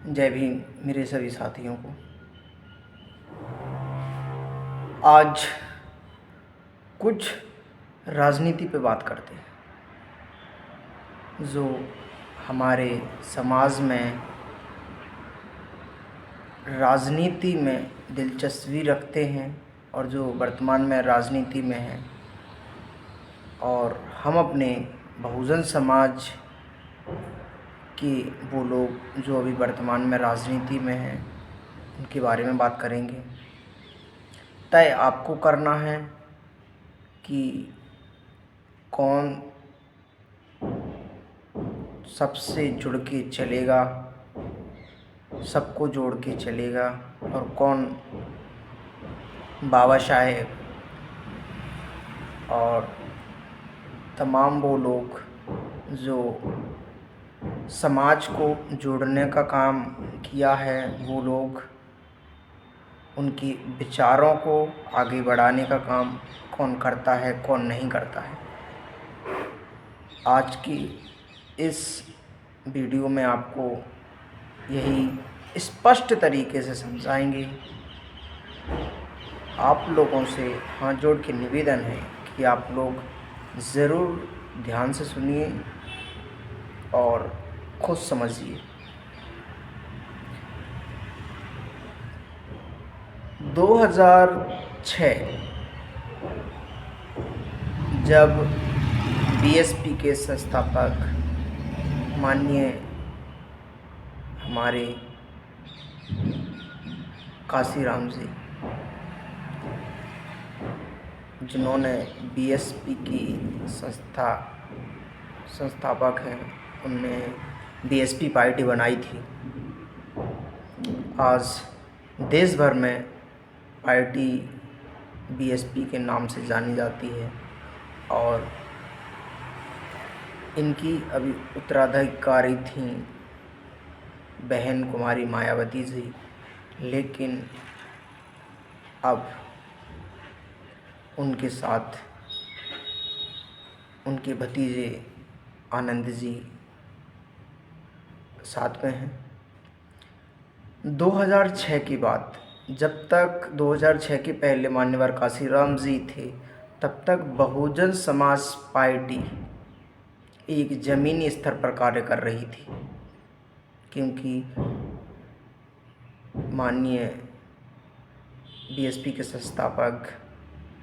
जय भीम मेरे सभी साथियों को। आज कुछ राजनीति पे बात करते हैं जो हमारे समाज में राजनीति में दिलचस्पी रखते हैं और जो वर्तमान में राजनीति में हैं, और हम अपने बहुजन समाज के वो लोग जो अभी वर्तमान में राजनीति में हैं उनके बारे में बात करेंगे। तय आपको करना है कि कौन सबसे जुड़ के चलेगा, सबको जोड़ के चलेगा, और कौन बाबा साहेब और तमाम वो लोग जो समाज को जोड़ने का काम किया है, वो लोग उनकी विचारों को आगे बढ़ाने का काम कौन करता है, कौन नहीं करता है। आज की इस वीडियो में आपको यही स्पष्ट तरीके से समझाएंगे। आप लोगों से हाथ जोड़ के निवेदन है कि आप लोग ज़रूर ध्यान से सुनिए और खुद समझिए। 2006 जब बीएसपी के संस्थापक माननीय हमारे काशीराम जी, जिन्होंने बीएसपी की संस्थापक हैं, उनने बीएसपी पार्टी बनाई थी। आज देश भर में पार्टी बीएसपी के नाम से जानी जाती है और इनकी अभी उत्तराधिकारी थी बहन कुमारी मायावती जी, लेकिन अब उनके साथ उनके भतीजे आनंद जी साथ में हैं। 2006 की बात, जब तक 2006 के पहले मान्यवर काशीराम जी थे, तब तक बहुजन समाज पार्टी एक ज़मीनी स्तर पर कार्य कर रही थी, क्योंकि माननीय बीएसपी के संस्थापक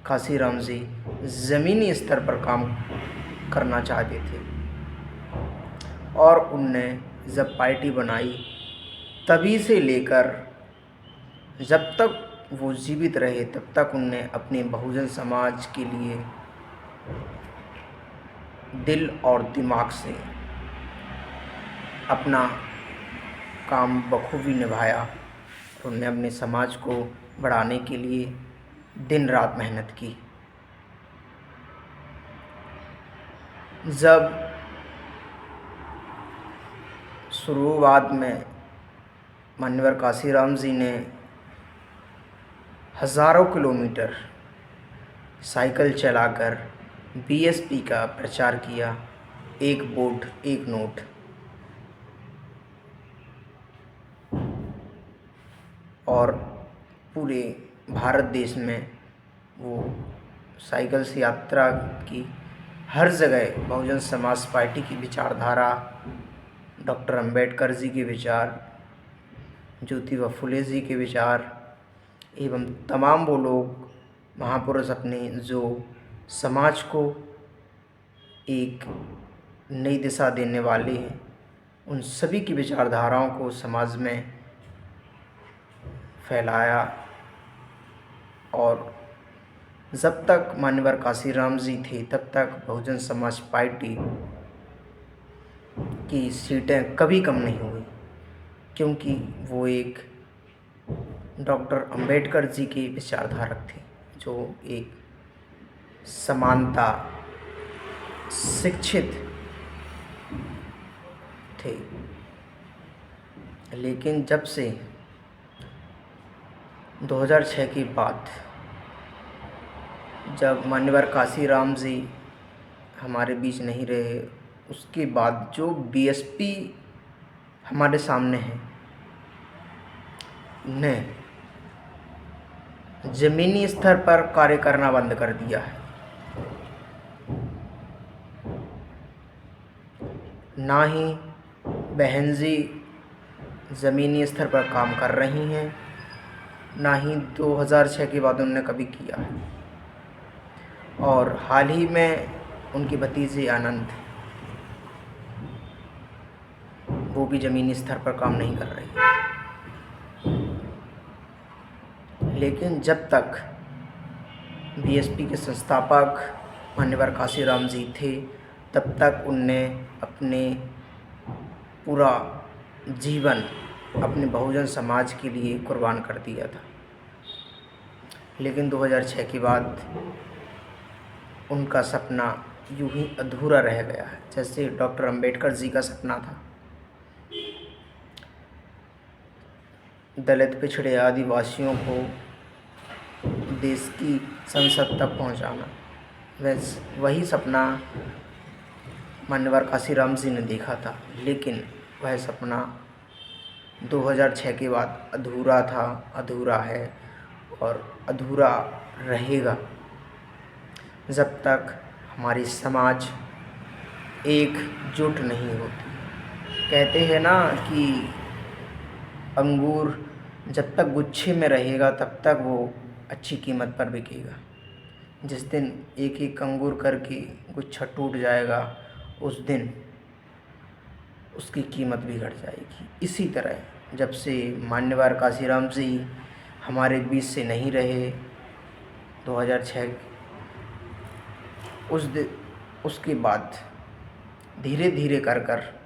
काशीराम जी ज़मीनी स्तर पर काम करना चाहते थे, और उनने जब पार्टी बनाई तभी से लेकर जब तक वो जीवित रहे, तब तक उनने अपने बहुजन समाज के लिए दिल और दिमाग से अपना काम बखूबी निभाया। उन्होंने अपने समाज को बढ़ाने के लिए दिन रात मेहनत की। जब शुरुआत में मान्यवर काशीराम जी ने हज़ारों किलोमीटर साइकिल चलाकर बीएसपी का प्रचार किया, एक वोट एक नोट, और पूरे भारत देश में वो साइकिल से यात्रा की। हर जगह बहुजन समाज पार्टी की विचारधारा, डॉक्टर अंबेडकर जी के विचार, ज्योतिबा फुले जी के विचार एवं तमाम वो लोग महापुरुष अपने जो समाज को एक नई दिशा देने वाले हैं, उन सभी की विचारधाराओं को समाज में फैलाया। और जब तक मान्यवर काशीराम जी थे, तब तक बहुजन समाज पार्टी की सीटें कभी कम नहीं हुई, क्योंकि वो एक डॉक्टर अंबेडकर जी के विचारधारक थे, जो एक समानता शिक्षित थे। लेकिन जब से 2006 की बात, जब मान्यवर काशीराम जी हमारे बीच नहीं रहे, उसके बाद जो बीएसपी हमारे सामने है, ने ज़मीनी स्तर पर कार्य करना बंद कर दिया है। ना ही बहन जी ज़मीनी स्तर पर काम कर रही हैं, ना ही 2006 के बाद उन्होंने कभी किया है। और हाल ही में उनकी भतीजी आनंद, वो भी ज़मीनी स्तर पर काम नहीं कर रही है। लेकिन जब तक बीएसपी के संस्थापक मान्यवर काशीराम जी थे, तब तक उनने अपने पूरा जीवन अपने बहुजन समाज के लिए कुर्बान कर दिया था। लेकिन 2006 के बाद उनका सपना यूं ही अधूरा रह गया है, जैसे डॉक्टर अंबेडकर जी का सपना था दलित, पिछड़े, आदिवासियों को देश की संसद तक पहुंचाना। वही सपना मान्यवर काशीराम जी ने देखा था, लेकिन वह सपना 2006 के बाद अधूरा था, अधूरा है और अधूरा रहेगा जब तक हमारी समाज एकजुट नहीं होती। कहते हैं ना कि अंगूर जब तक गुच्छे में रहेगा तब तक वो अच्छी कीमत पर बिकेगा। जिस दिन एक एक अंगूर करके गुच्छा टूट जाएगा, उस दिन उसकी कीमत भी घट जाएगी। इसी तरह जब से मान्यवर काशीराम जी हमारे बीच से नहीं रहे 2006, उसके बाद धीरे धीरे कर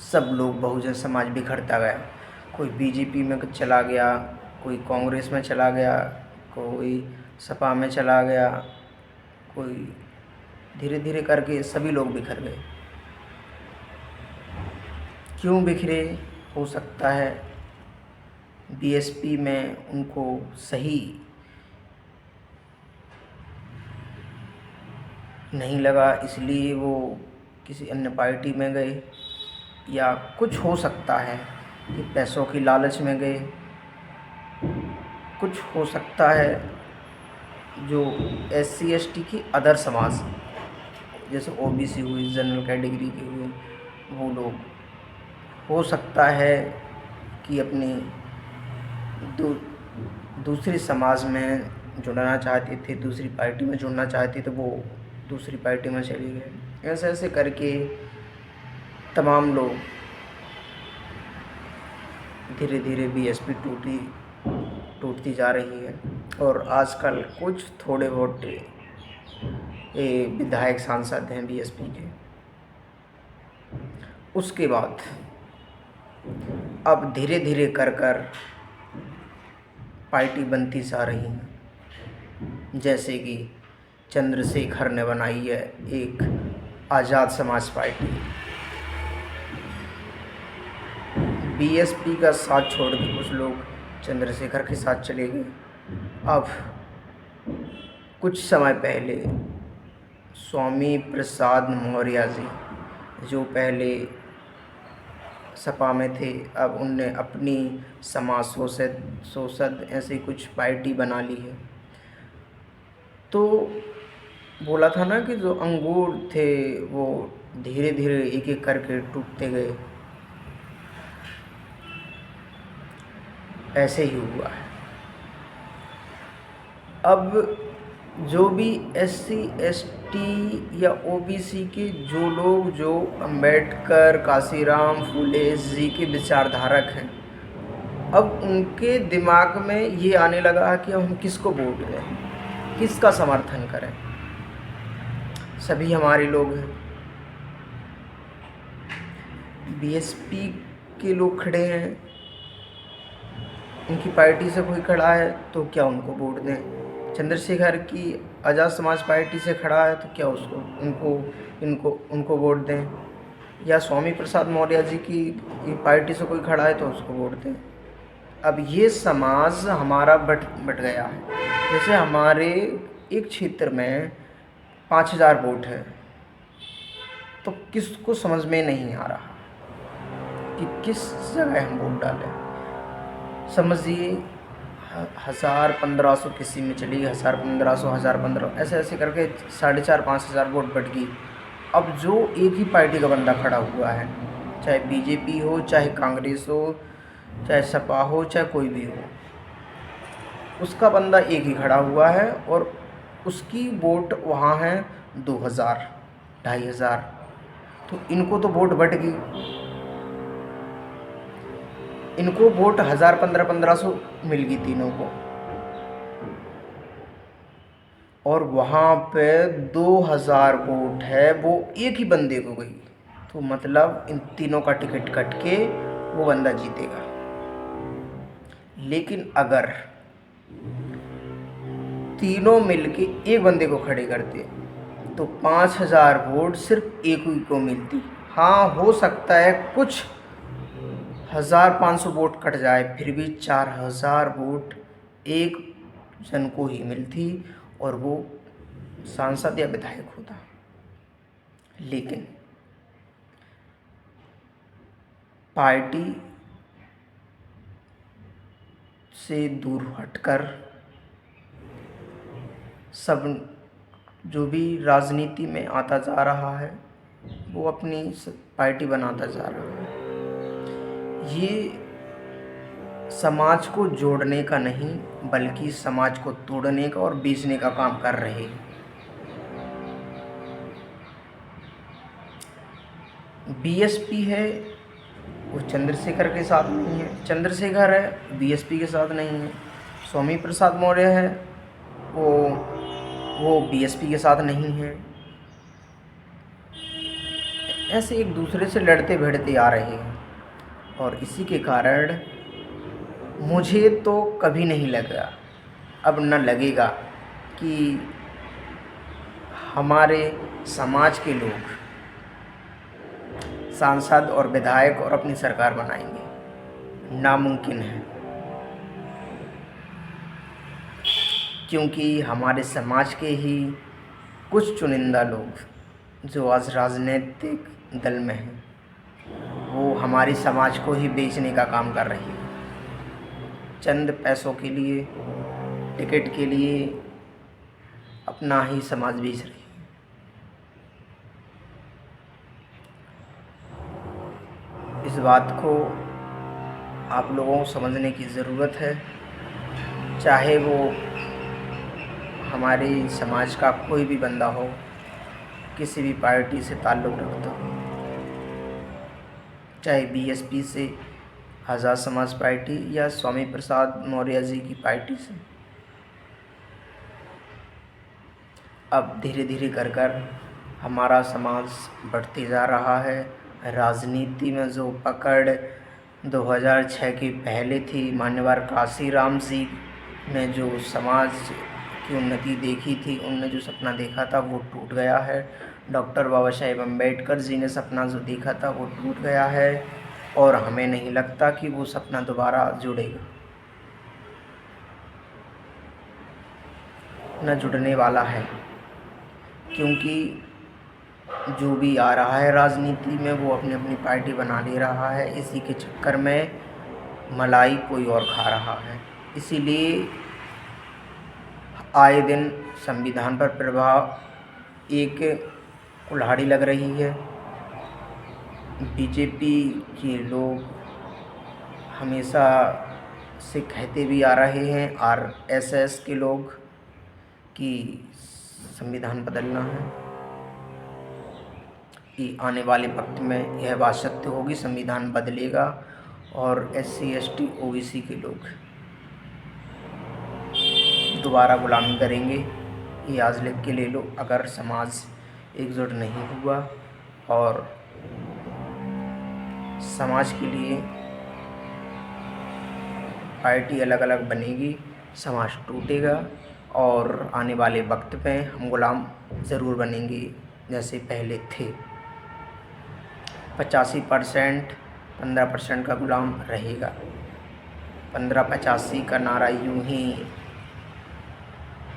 सब लोग बहुजन समाज बिखरता गया। कोई बीजेपी में चला गया, कोई कांग्रेस में चला गया, कोई सपा में चला गया, कोई धीरे धीरे करके सभी लोग बिखर गए। क्यों बिखरे? हो सकता है बीएसपी में उनको सही नहीं लगा, इसलिए वो किसी अन्य पार्टी में गए, या कुछ हो सकता है कि पैसों की लालच में गए, कुछ हो सकता है जो SC/ST की अदर समाज जैसे OBC हुई, जनरल कैटेगरी के हुए, वो लोग हो सकता है कि अपनी दूसरी समाज में जुड़ना चाहते थे, दूसरी पार्टी में जुड़ना चाहते थे, वो दूसरी पार्टी में चले गए। ऐसे ऐसे करके तमाम लोग धीरे धीरे बीएसपी टूटती जा रही है। और आजकल कुछ थोड़े बहुत विधायक सांसद हैं बीएसपी के। उसके बाद अब धीरे धीरे कर पार्टी बनती जा रही है। जैसे कि चंद्रशेखर ने बनाई है एक आज़ाद समाज पार्टी। बीएसपी का साथ छोड़ के कुछ लोग चंद्रशेखर के साथ चले गए। अब कुछ समय पहले स्वामी प्रसाद मौर्य जी, जो पहले सपा में थे, अब उनने अपनी समाज सोशद ऐसी कुछ पार्टी बना ली है। तो बोला था ना कि जो अंगूर थे वो धीरे धीरे एक एक करके टूटते गए, ऐसे ही हुआ है। अब जो भी SC/ST या OBC के जो लोग जो अंबेडकर, काशीराम, फूले जी के विचारधारक हैं, अब उनके दिमाग में ये आने लगा है कि हम किसको वोट दें, किसका समर्थन करें। सभी हमारे लोग हैं, बीएसपी के लोग खड़े हैं, उनकी पार्टी से कोई खड़ा है तो क्या उनको वोट दें। चंद्रशेखर की आज़ाद समाज पार्टी से खड़ा है तो क्या उनको वोट दें, या स्वामी प्रसाद मौर्य जी की पार्टी से कोई खड़ा है तो उसको वोट दें। अब ये समाज हमारा बट गया है। जैसे हमारे एक क्षेत्र में 5000 वोट है, तो किसको समझ में नहीं आ रहा कि किस जगह हम वोट डालें। समझिए 1000-1500 किसी में चली गई, 1000-1500, 1000-1500 ऐसे ऐसे करके 4500-5000 वोट बढ़ गई। अब जो एक ही पार्टी का बंदा खड़ा हुआ है, चाहे बीजेपी हो, चाहे कांग्रेस हो, चाहे सपा हो, चाहे कोई भी हो, उसका बंदा एक ही खड़ा हुआ है और उसकी वोट वहाँ है 2000, 2500। तो इनको तो वोट बढ़ गई, इनको वोट 1000, 1500 मिल गई तीनों को, और वहाँ पे 2000 वोट है वो एक ही बंदे को गई। तो मतलब इन तीनों का टिकट कट के वो बंदा जीतेगा। लेकिन अगर तीनों मिलके एक बंदे को खड़े करते तो 5000 वोट सिर्फ एक ही को मिलती। हाँ, हो सकता है कुछ 1500 वोट कट जाए, फिर भी 4000 वोट एक जन को ही मिलती और वो सांसद या विधायक होता। लेकिन पार्टी से दूर हटकर सब जो भी राजनीति में आता जा रहा है वो अपनी पार्टी बनाता जा रहा है। ये समाज को जोड़ने का नहीं बल्कि समाज को तोड़ने का और बेचने का काम कर रहे हैं। बीएसपी है वो चंद्रशेखर के साथ नहीं है, चंद्रशेखर है बीएसपी के साथ नहीं है, स्वामी प्रसाद मौर्य है वो बीएसपी के साथ नहीं है। ऐसे एक दूसरे से लड़ते भिड़ते आ रहे हैं और इसी के कारण मुझे तो कभी नहीं लगा, अब न लगेगा कि हमारे समाज के लोग सांसद और विधायक और अपनी सरकार बनाएंगे। नामुमकिन है, क्योंकि हमारे समाज के ही कुछ चुनिंदा लोग जो आज राजनीतिक दल में हैं वो हमारे समाज को ही बेचने का काम कर रही है। चंद पैसों के लिए, टिकट के लिए अपना ही समाज बेच रही है। इस बात को आप लोगों को समझने की ज़रूरत है, चाहे वो हमारे समाज का कोई भी बंदा हो, किसी भी पार्टी से ताल्लुक़ रखता हो, चाहे बीएसपी से, आज़ाद समाज पार्टी या स्वामी प्रसाद मौर्य जी की पार्टी से। अब धीरे धीरे कर हमारा समाज बढ़ते जा रहा है। राजनीति में जो पकड़ 2006 के पहले थी, मान्यवर काशीराम जी ने जो समाज की उन्नति देखी थी, उनने जो सपना देखा था वो टूट गया है। डॉक्टर बाबा साहेब अम्बेडकर जी ने सपना जो देखा था वो टूट गया है और हमें नहीं लगता कि वो सपना दोबारा जुड़ेगा, न जुड़ने वाला है। क्योंकि जो भी आ रहा है राजनीति में वो अपनी अपनी पार्टी बना ले रहा है, इसी के चक्कर में मलाई कोई और खा रहा है। इसीलिए आए दिन संविधान पर प्रभाव एक कुल्हाड़ी लग रही है। बीजेपी के लोग हमेशा से कहते भी आ रहे हैं, आरएसएस के लोग, कि संविधान बदलना है। कि आने वाले वक्त में यह बात सत्य होगी, संविधान बदलेगा और SC ST OBC के लोग दोबारा गुलामी करेंगे। ये आज लिख के ले लो, अगर समाज एकजुट नहीं हुआ और समाज के लिए पार्टी अलग अलग बनेगी, समाज टूटेगा और आने वाले वक्त में हम गुलाम ज़रूर बनेंगे जैसे पहले थे। 85% 15% का गुलाम रहेगा। 1585 का नारा यूं ही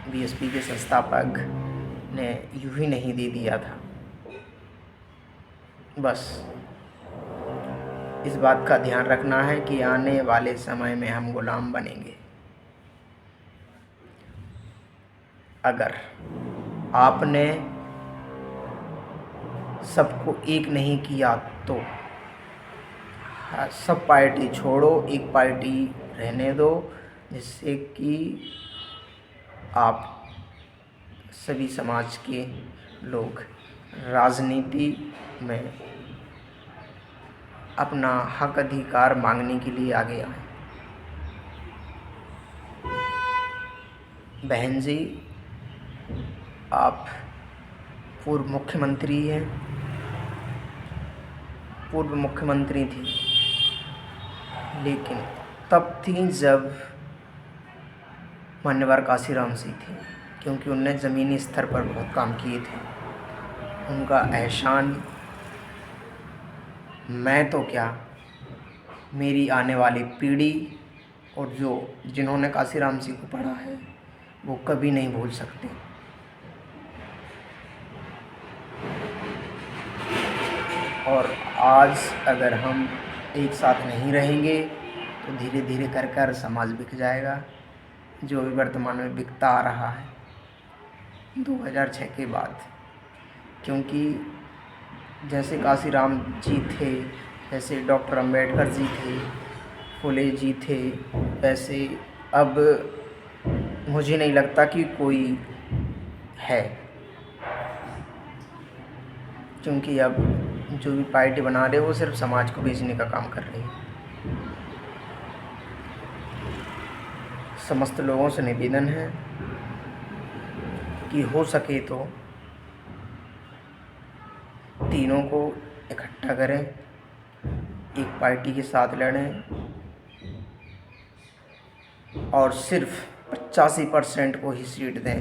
बीएसपी के संस्थापक ने यूं ही नहीं दे दिया था। बस इस बात का ध्यान रखना है कि आने वाले समय में हम गुलाम बनेंगे। अगर आपने सबको एक नहीं किया तो सब पार्टी छोड़ो, एक पार्टी रहने दो, जिससे कि आप सभी समाज के लोग राजनीति में अपना हक अधिकार मांगने के लिए आगे आए। बहन जी, आप पूर्व मुख्यमंत्री हैं, पूर्व मुख्यमंत्री थी, लेकिन तब थी जब मान्यवर काशीराम जी थे, क्योंकि उनने ज़मीनी स्तर पर बहुत काम किए थे। उनका एहसान मैं तो क्या, मेरी आने वाली पीढ़ी और जिन्होंने काशीराम जी को पढ़ा है वो कभी नहीं भूल सकते। और आज अगर हम एक साथ नहीं रहेंगे तो धीरे धीरे कर समाज बिक जाएगा, जो अभी वर्तमान में बिकता आ रहा है 2006 के बाद। क्योंकि जैसे काशीराम जी थे, जैसे डॉक्टर अंबेडकर जी थे, फुले जी थे, वैसे अब मुझे नहीं लगता कि कोई है। क्योंकि अब जो भी पार्टी बना रहे वो सिर्फ समाज को बेचने का काम कर रही है। समस्त लोगों से निवेदन है कि हो सके तो तीनों को इकट्ठा करें, एक पार्टी के साथ लड़ें और सिर्फ 85% को ही सीट दें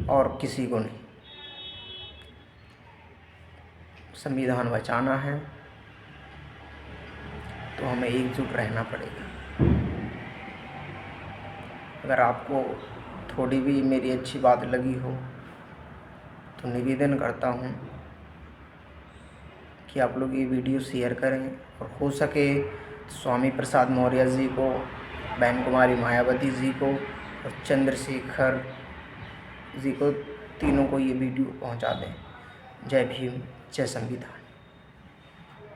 और किसी को नहीं। संविधान बचाना है तो हमें एकजुट रहना पड़ेगा। अगर आपको थोड़ी भी मेरी अच्छी बात लगी हो तो निवेदन करता हूँ कि आप लोग ये वीडियो शेयर करें, और हो सके तो स्वामी प्रसाद मौर्य जी को, बहन कुमारी मायावती जी को और चंद्रशेखर जी को, तीनों को ये वीडियो पहुंचा दें। जय भीम, जय संविधान।